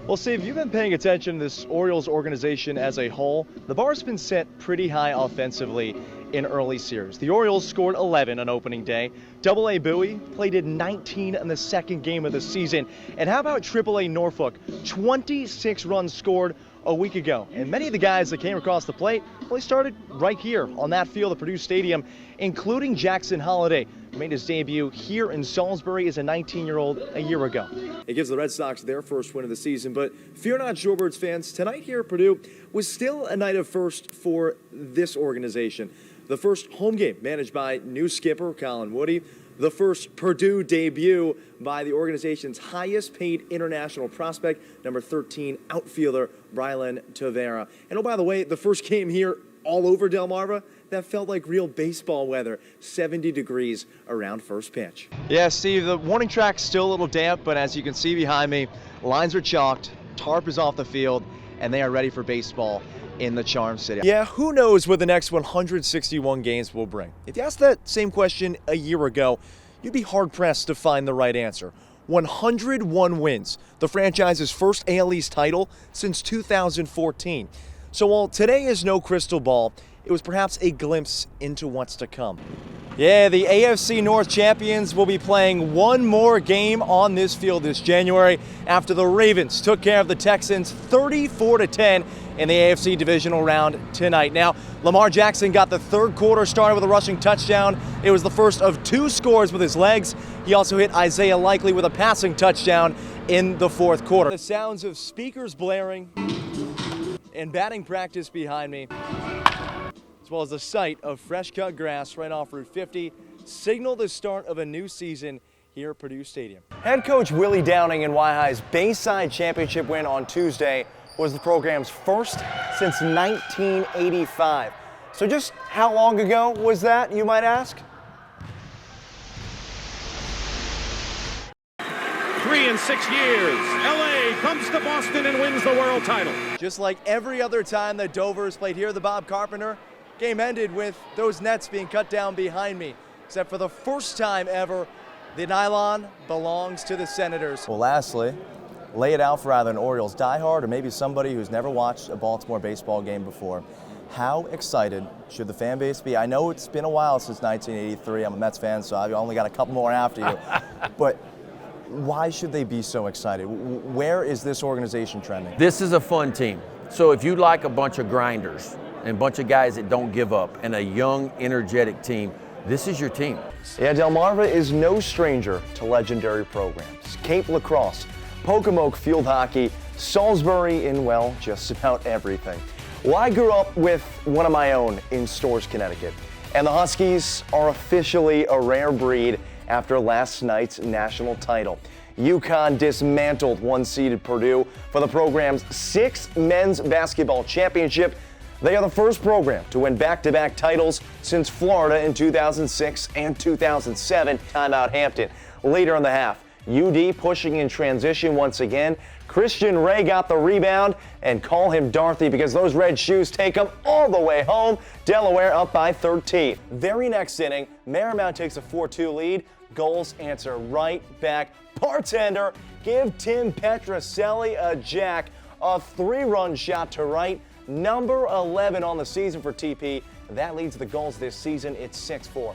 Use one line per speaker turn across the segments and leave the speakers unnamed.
Well, Steve, you've been paying attention to this Orioles organization as a whole. The bar's been set pretty high offensively in early series. The Orioles scored 11 on opening day. Double-A Bowie played in 19 in the second game of the season. And how about Triple-A Norfolk? 26 runs scored a week ago. And many of the guys that came across the plate, well, they started right here on that field at Purdue Stadium, including Jackson Holliday, who made his debut here in Salisbury as a 19-year-old a year ago. It gives the Red Sox their first win of the season, but fear not, Shorebirds fans, tonight here at Purdue was still a night of first for this organization. The first home game managed by new skipper Colin Woody, the first Purdue debut by the organization's highest-paid international prospect, number 13 outfielder Brylan Tavera. And oh, by the way, the first game here all over Delmarva, that felt like real baseball weather, 70 degrees around first pitch. Yeah, Steve, the warning track's still a little damp, but as you can see behind me, lines are chalked, tarp is off the field, and they are ready for baseball in the Charm City. Yeah, who knows what the next 161 games will bring? If you asked that same question a year ago, you'd be hard-pressed to find the right answer. 101 wins, the franchise's first AL East title since 2014. So while today is no crystal ball, it was perhaps a glimpse into what's to come. Yeah, the AFC North champions will be playing one more game on this field this January after the Ravens took care of the Texans 34-10 in the AFC divisional round tonight. Now, Lamar Jackson got the third quarter started with a rushing touchdown. It was the first of two scores with his legs. He also hit Isaiah Likely with a passing touchdown in the fourth quarter. The sounds of speakers blaring and batting practice behind me, as well as the sight of fresh-cut grass right off Route 50, signal the start of a new season here at Purdue Stadium. Head coach Willie Downing and Y-High's Bayside Championship win on Tuesday was the program's first since 1985. So just how long ago was that, you might ask?
3 and 6 years, LA comes to Boston and wins the world title.
Just like every other time that Dovers played here at the Bob Carpenter, game ended with those nets being cut down behind me. Except for the first time ever, the nylon belongs to the Senators. Well, lastly, lay it out for either an Orioles diehard or maybe somebody who's never watched a Baltimore baseball game before. How excited should the fan base be? I know it's been a while since 1983. I'm a Mets fan, so I've only got a couple more after you. But why should they be so excited? Where is this organization trending?
This is a fun team. So if you like a bunch of grinders and a bunch of guys that don't give up and a young, energetic team, this is your team.
Yeah, Delmarva is no stranger to legendary programs. Cape Lacrosse, Pocomoke Field Hockey, Salisbury, and well, just about everything. Well, I grew up with one of my own in Storrs, Connecticut, and the Huskies are officially a rare breed after last night's national title. UConn dismantled one-seeded Purdue for the program's 6th men's basketball championship. They are the first program to win back-to-back titles since Florida in 2006 and 2007. Timeout Hampton. Later in the half, UD pushing in transition once again. Christian Ray got the rebound, and call him Dorothy because those red shoes take him all the way home. Delaware up by 13. Very next inning, Marymount takes a 4-2 lead. Goals answer right back. Bartender, give Tim Petroselli a jack. A 3-run shot to right. Number 11 on the season for TP. That leads the goals this season. It's 6-4.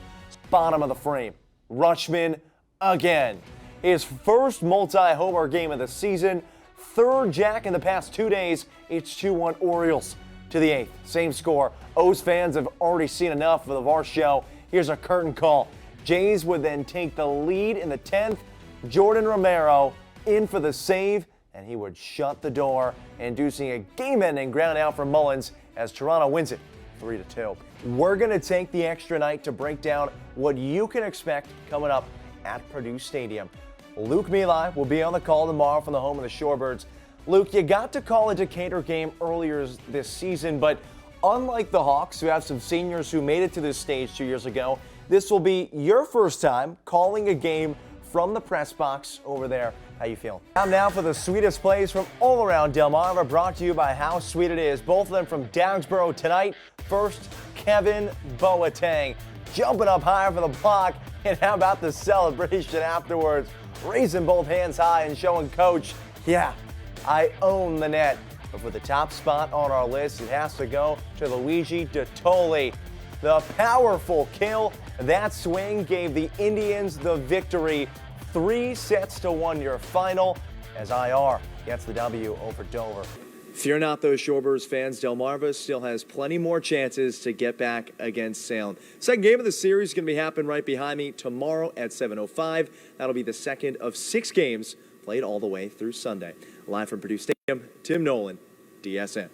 Bottom of the frame. Rutschman again. His first multi-homer game of the season. Third jack in the past 2 days. It's 2-1 Orioles to the 8th. Same score. O's fans have already seen enough of the VAR show. Here's a curtain call. Jays would then take the lead in the 10th. Jordan Romero in for the save, and he would shut the door, inducing a game-ending ground out for Mullins as Toronto wins it 3-2. We're going to take the extra night to break down what you can expect coming up at Purdue Stadium. Luke Mealy will be on the call tomorrow from the home of the Shorebirds. Luke, you got to call a Decatur game earlier this season, but unlike the Hawks, who have some seniors who made it to this stage 2 years ago, this will be your first time calling a game from the press box over there. How you feeling? Time now for the sweetest plays from all around Delmarva, brought to you by How Sweet It Is. Both of them from Downsboro tonight. First, Kevin Boateng jumping up higher for the block. And how about the celebration afterwards? Raising both hands high and showing Coach, yeah,
I own the net. But for the top spot on our list, it has to go to Luigi Dottoli. The powerful kill, that swing gave the Indians the victory. 3-1 your final as IR gets the W over Dover.
Fear not, those Shorebirds fans. Delmarva still has plenty more chances to get back against Salem. Second game of the series is going to be happening right behind me tomorrow at 7:05. That'll be the second of 6 games played all the way through Sunday. Live from Purdue Stadium, Tim Nolan, DSN.